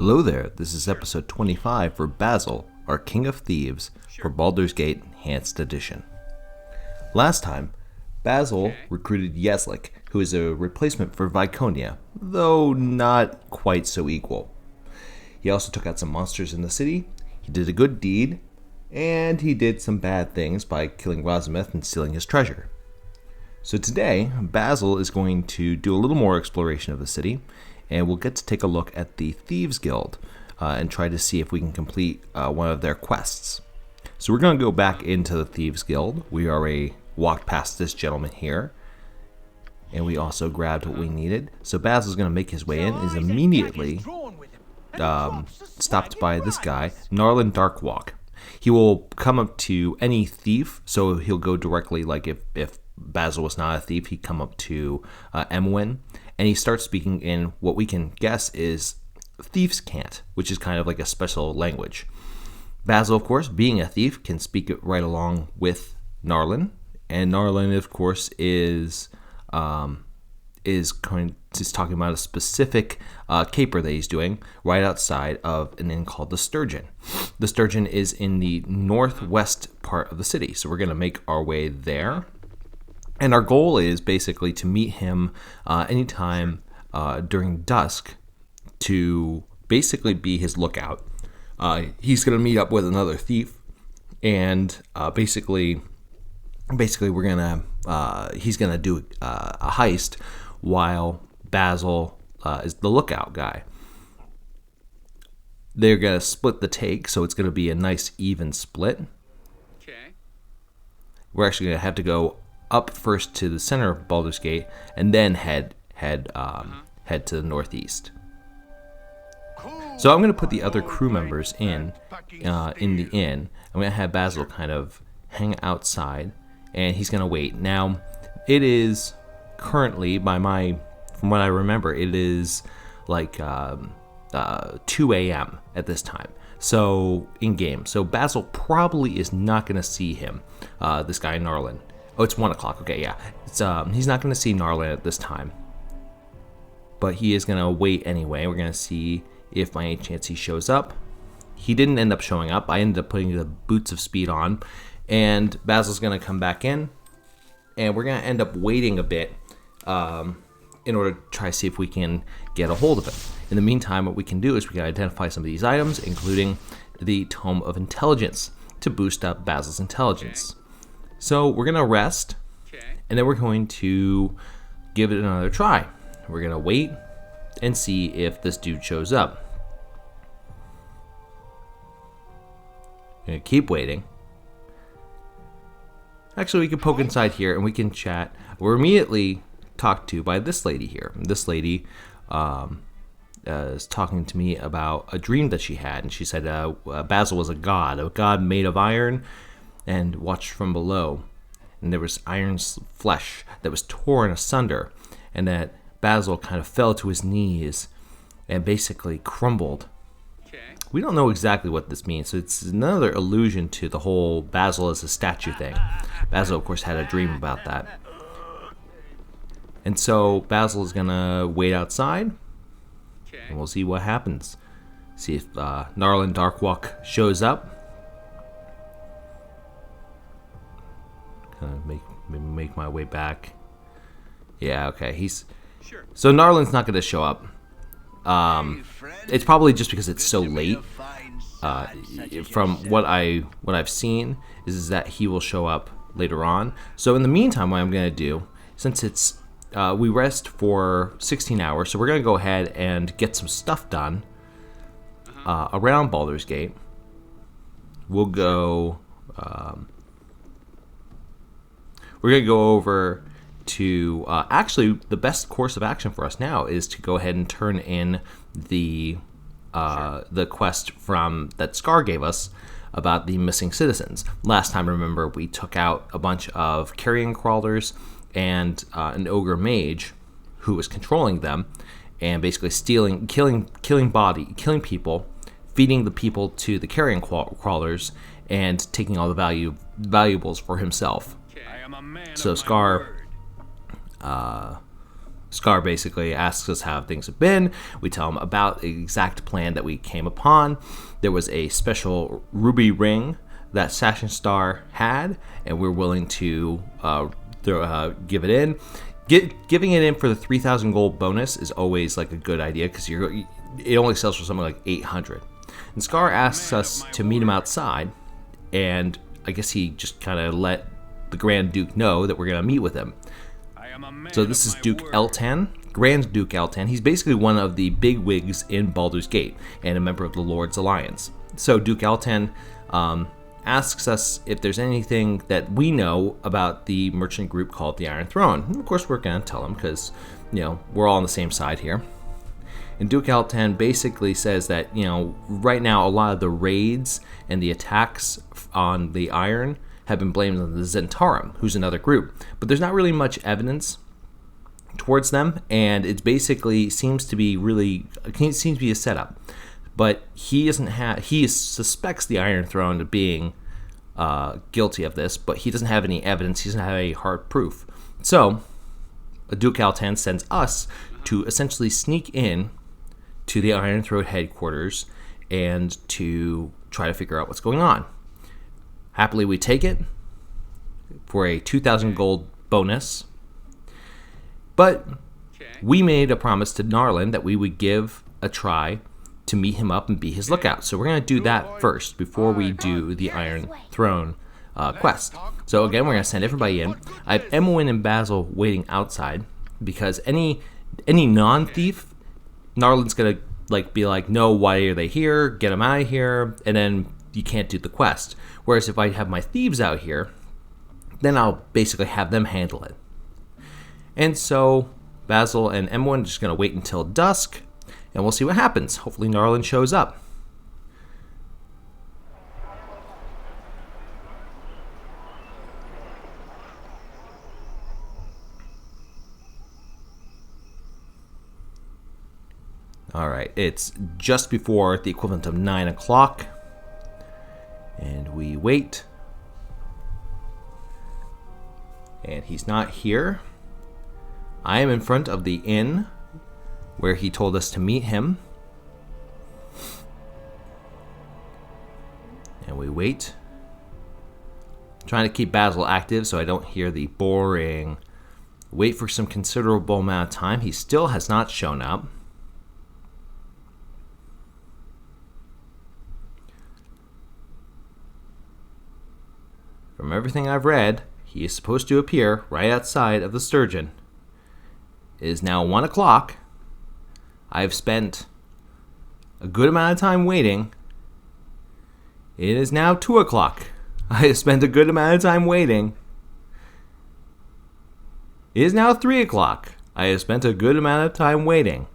Hello there, this is episode 25 for Basil, our King of Thieves, for Baldur's Gate Enhanced Edition. Last time, Basil recruited Yeslik, who is a replacement for Viconia, though not quite so equal. He also took out some monsters in the city, he did a good deed, and he did some bad things by killing Razumeth and stealing his treasure. So today, Basil is going to do a little more exploration of the city, and we'll get to take a look at the Thieves Guild and try to see if we can complete one of their quests. So we're going to go back into the Thieves Guild. We already walked past this gentleman here, and we also grabbed what we needed. So Basil's going to make his way in, is immediately stopped by this guy, Narlan Darkwalk. He will come up to any thief, so he'll go directly, like if Basil was not a thief, he'd come up to Emwyn, and he starts speaking in what we can guess is Thieves' Cant, which is kind of like a special language. Basil, of course, being a thief, can speak it right along with Narlan, and Narlan, of course, is talking about a specific caper that he's doing right outside of an inn called the Sturgeon. The Sturgeon is in the northwest part of the city, so we're going to make our way there. And our goal is basically to meet him anytime during dusk to basically be his lookout. He's going to meet up with another thief, and basically we're gonna he's gonna do a heist while Basil is the lookout guy. They're gonna split the take, so it's gonna be a nice even split. Okay. We're actually gonna have to go up first to the center of Baldur's Gate, and then head to the northeast. So I'm going to put the other crew members in the inn. I'm going to have Basil kind of hang outside, and he's going to wait. Now, it is currently, from what I remember, it is like 2 a.m. at this time. So in game, so Basil probably is not going to see him. This guy Narlan. Oh, it's 1 o'clock. Okay, yeah. He's not going to see Narlan at this time. But he is going to wait anyway. We're going to see if by any chance he shows up. He didn't end up showing up. I ended up putting the boots of speed on. And Basil's going to come back in. And we're going to end up waiting a bit in order to try to see if we can get a hold of him. In the meantime, what we can do is we can identify some of these items, including the Tome of Intelligence, to boost up Basil's intelligence. So we're going to rest, and then we're going to give it another try. We're going to wait and see if this dude shows up. Going to keep waiting. Actually, we can poke inside here, and we can chat. We're immediately talked to by this lady here. This lady is talking to me about a dream that she had, and she said Basil was a god made of iron, and watched from below, and there was iron flesh that was torn asunder, and that Basil kind of fell to his knees and basically crumbled. Okay. We don't know exactly what this means, so it's another allusion to the whole Basil as a statue thing. Basil, of course, had a dream about that. And so Basil is gonna wait outside, and we'll see what happens. See if Narlan Darkwalk shows up. Make my way back. Yeah, okay. So Narlan's not going to show up. It's probably just because it's so late. From what I've seen is that he will show up later on. So in the meantime, what I'm going to do, since it's we rest for 16 hours, so we're going to go ahead and get some stuff done around Baldur's Gate. We'll go. We're going to go over to, actually, the best course of action for us now is to go ahead and turn in the quest that Scar gave us about the missing citizens. Last time, remember, we took out a bunch of carrion crawlers and an ogre mage who was controlling them, and basically killing people, feeding the people to the carrion crawlers, and taking all the valuables for himself. So Scar Scar basically asks us how things have been. We tell him about the exact plan that we came upon. There was a special ruby ring that Sashin Star had, and we're willing to give it in. Giving it in for the 3,000 gold bonus is always like a good idea, because it only sells for something like 800. And Scar asks us to meet him outside, and I guess he just kind of let the Grand Duke know that we're going to meet with him. So this is Duke Eltan, Grand Duke Eltan. He's basically one of the big wigs in Baldur's Gate and a member of the Lord's Alliance. So Duke Eltan asks us if there's anything that we know about the merchant group called the Iron Throne. And of course, we're going to tell him, because, we're all on the same side here. And Duke Eltan basically says that, right now a lot of the raids and the attacks on the Iron have been blamed on the Zentarum, who's another group. But there's not really much evidence towards them, and it basically seems to be a setup. But he suspects the Iron Throne of being guilty of this, but he doesn't have any evidence. He doesn't have any hard proof. So Duke Eltan sends us to essentially sneak in to the Iron Throne headquarters and to try to figure out what's going on. Happily, we take it for a 2,000 gold bonus. But we made a promise to Narlin that we would give a try to meet him up and be his lookout. So we're going to do that first before we do the Iron Throne quest. So again, we're going to send everybody in. I have Emwyn and Basil waiting outside, because any non-thief, Narlin's going to be like, no, why are they here? Get them out of here. And then you can't do the quest. Whereas if I have my thieves out here, then I'll basically have them handle it. And so Basil and Emwyn are just going to wait until dusk, and we'll see what happens. Hopefully Narlin shows up. Alright, it's just before the equivalent of 9 o'clock. And we wait. And he's not here. I am in front of the inn where he told us to meet him. And we wait. I'm trying to keep Basil active so I don't hear the boring wait for some considerable amount of time. He still has not shown up. From everything I've read, he is supposed to appear right outside of the Sturgeon. It is now 1 o'clock. I've spent a good amount of time waiting. It is now 2 o'clock. I have spent a good amount of time waiting. It is now 3 o'clock. I have spent a good amount of time waiting.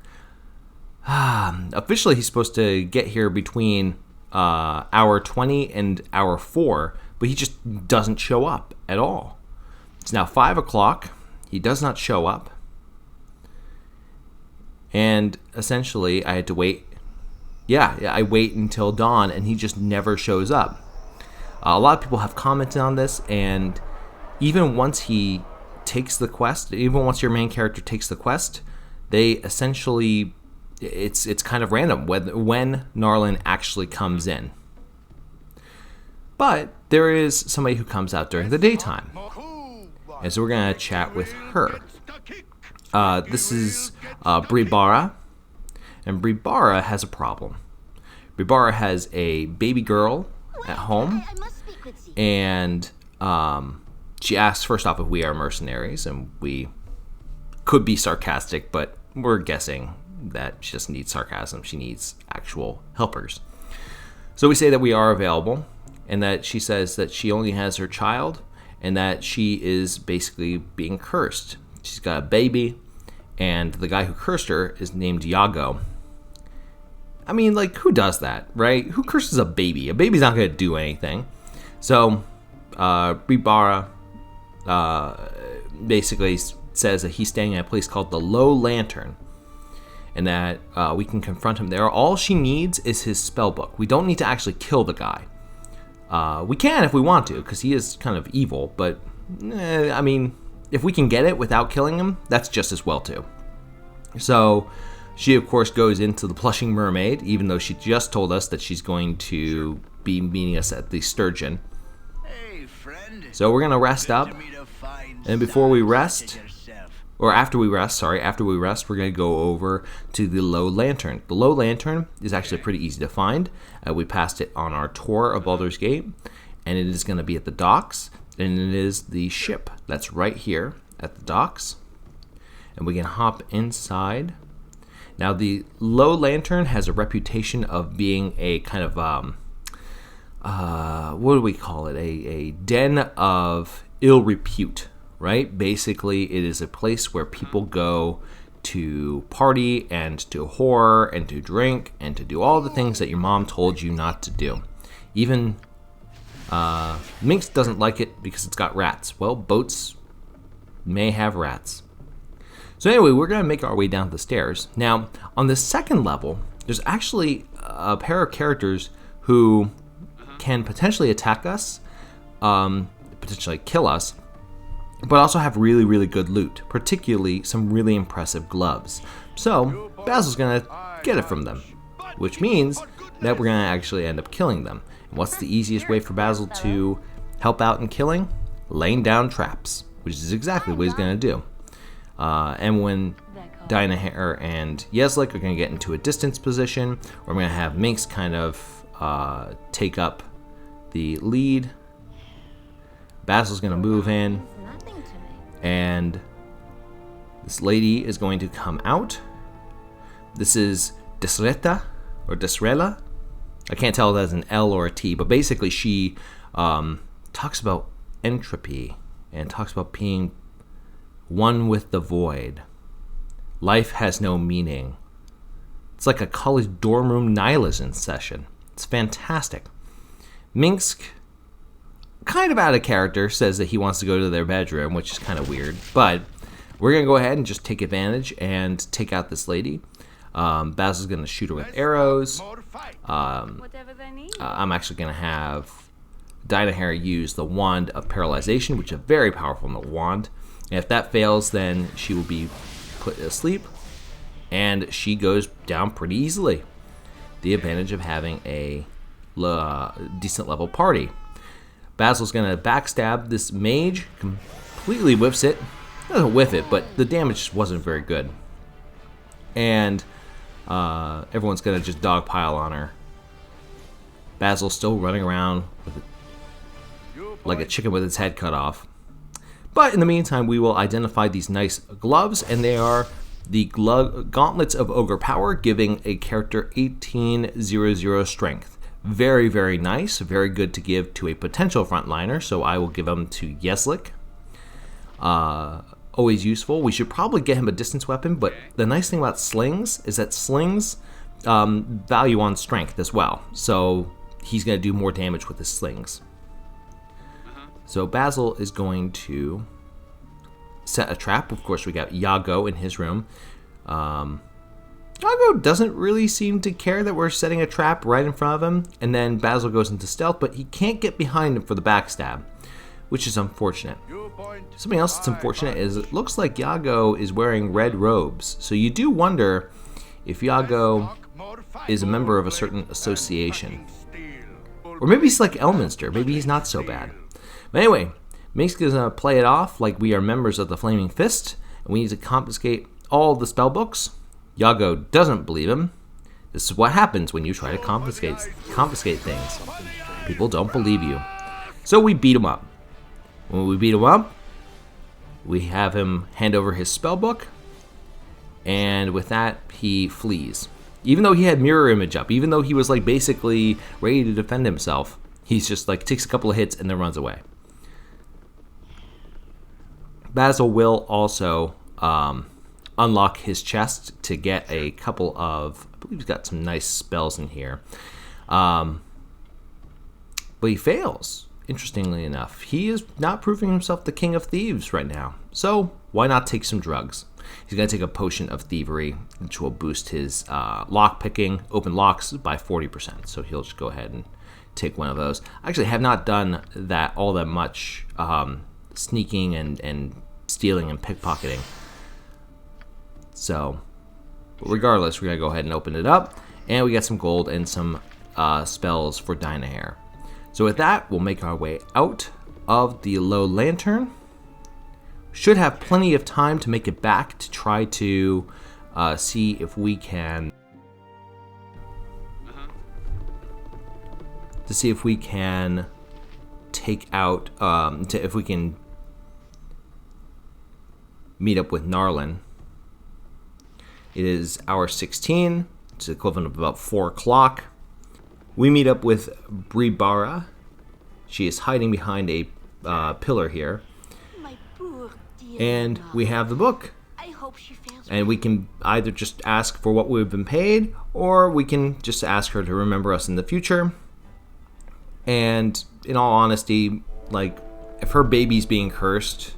Officially, he's supposed to get here between hour 20 and hour 4, but he just doesn't show up at all. It's now 5 o'clock. He does not show up. And essentially, I had to wait. I wait until dawn, and he just never shows up. A lot of people have commented on this, and even once he takes the quest, even once your main character takes the quest, they essentially, it's kind of random when Narlin actually comes in. But there is somebody who comes out during the daytime, and so we're going to chat with her. This is Bribara, and Bribara has a problem. Bribara has a baby girl at home, and she asks first off if we are mercenaries, and we could be sarcastic, but we're guessing that she doesn't need sarcasm. She needs actual helpers. So we say that we are available, and that she says that she only has her child, and that she is basically being cursed. She's got a baby, and the guy who cursed her is named Iago. I mean, who does that, right? Who curses a baby? A baby's not going to do anything. So, Bribara basically says that he's staying at a place called the Low Lantern, and that we can confront him there. All she needs is his spell book. We don't need to actually kill the guy. We can if we want to, because he is kind of evil, but, I mean, if we can get it without killing him, that's just as well, too. So she, of course, goes into the Blushing Mermaid, even though she just told us that she's going to be meeting us at the Sturgeon. So we're going to rest up. And before we rest, or after we rest, we're going to go over to the Low Lantern. The Low Lantern is actually pretty easy to find. We passed it on our tour of Baldur's Gate, and it is going to be at the docks, and it is the ship that's right here at the docks. And we can hop inside. Now, the Low Lantern has a reputation of being a kind of, what do we call it? A den of ill repute, right? Basically, it is a place where people go to party and to whore and to drink and to do all the things that your mom told you not to do. Even Minx doesn't like it because it's got rats. Well, boats may have rats. So anyway, we're going to make our way down the stairs. Now, on the second level, there's actually a pair of characters who can potentially attack us, potentially kill us, but also have really, really good loot, particularly some really impressive gloves. So Basil's going to get it from them, which means that we're going to actually end up killing them. And what's the easiest way for Basil to help out in killing? Laying down traps, which is exactly what he's going to do. And when Dynahair and Yeslik are going to get into a distance position, we're going to have Minx kind of take up the lead. Basil's going to move in, and this lady is going to come out. This is Desreta, or Desrela. I can't tell if that's an L or a T, but basically she talks about entropy and talks about being one with the void. Life has no meaning. It's like a college dorm room nihilism session. It's fantastic. Minsk, kind of out of character, says that he wants to go to their bedroom, which is kind of weird. But we're going to go ahead and just take advantage and take out this lady. Basil's going to shoot her with arrows. I'm actually going to have Dynahair use the Wand of Paralyzation, which is very powerful wand. And if that fails, then she will be put asleep, and she goes down pretty easily. The advantage of having a decent level party. Basil's going to backstab this mage, completely whiffs it. Doesn't whiff it, but the damage just wasn't very good. And everyone's going to just dogpile on her. Basil's still running around with like a chicken with its head cut off. But in the meantime, we will identify these nice gloves, and they are the Gauntlets of Ogre Power, giving a character 1800 strength. Very, very nice. Very good to give to a potential frontliner, so I will give them to Yeslik. Always useful. We should probably get him a distance weapon, but the nice thing about slings is that slings value on strength as well. So he's going to do more damage with his slings. So Basil is going to set a trap. Of course, we got Yago in his room. Yago doesn't really seem to care that we're setting a trap right in front of him. And then Basil goes into stealth, but he can't get behind him for the backstab, which is unfortunate. Something else that's unfortunate is it looks like Yago is wearing red robes. So you do wonder if Yago is a member of a certain association. Or maybe he's like Elminster. Maybe he's not so bad. But anyway, Minsk is going to play it off like we are members of the Flaming Fist, and we need to confiscate all the spellbooks. Yago doesn't believe him. This is what happens when you try to confiscate things. People don't believe you. So we beat him up. When we beat him up, we have him hand over his spellbook, and with that, he flees. Even though he had mirror image up, even though he was like basically ready to defend himself, he's just like takes a couple of hits and then runs away. Basil will also unlock his chest to get a couple of, I believe he's got some nice spells in here. But he fails, interestingly enough. He is not proving himself the King of Thieves right now. So why not take some drugs? He's going to take a potion of thievery, which will boost his lock picking, open locks by 40%. So he'll just go ahead and take one of those. I actually have not done that all that much sneaking and stealing and pickpocketing. So But regardless, we're going to go ahead and open it up. And we got some gold and some spells for Dynahair. So with that, we'll make our way out of the low lantern. Should have plenty of time to make it back to try to see if we can take out if we can meet up with Narlin. It is hour 16. It's the equivalent of about 4 o'clock. We meet up with Bribara. She is hiding behind a pillar here. And we have the book. And we can either just ask for what we've been paid, or we can just ask her to remember us in the future. And in all honesty, like, if her baby's being cursed,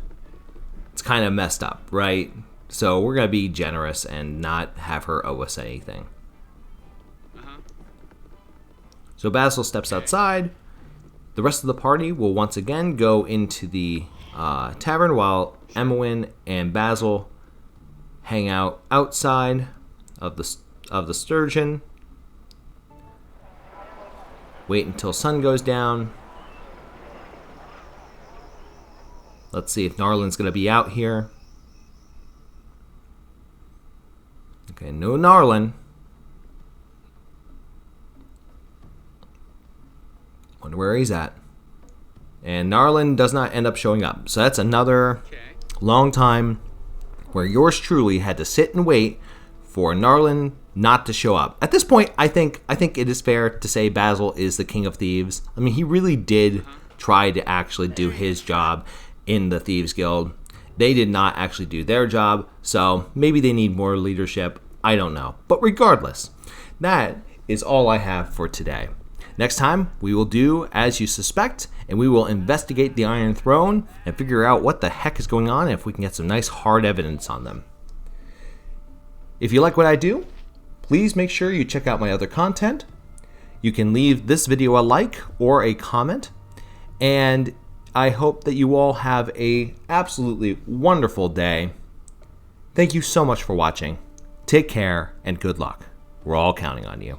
it's kind of messed up, right? So we're going to be generous and not have her owe us anything. So Basil steps outside. The rest of the party will once again go into the tavern while Emwyn and Basil hang out outside of the Sturgeon. Wait until sun goes down. Let's see if Narlin's going to be out here. Okay, no Narlin. Wonder where he's at. And Narlin does not end up showing up. So that's another long time where yours truly had to sit and wait for Narlin not to show up. At this point, I think it is fair to say Basil is the King of Thieves. I mean, he really did try to actually do his job in the Thieves Guild. They did not actually do their job, so maybe they need more leadership. I don't know. But regardless, that is all I have for today. Next time, we will do as you suspect, and we will investigate the Iron Throne and figure out what the heck is going on and if we can get some nice hard evidence on them. If you like what I do, please make sure you check out my other content. You can leave this video a like or a comment, and I hope that you all have a absolutely wonderful day. Thank you so much for watching. Take care and good luck. We're all counting on you.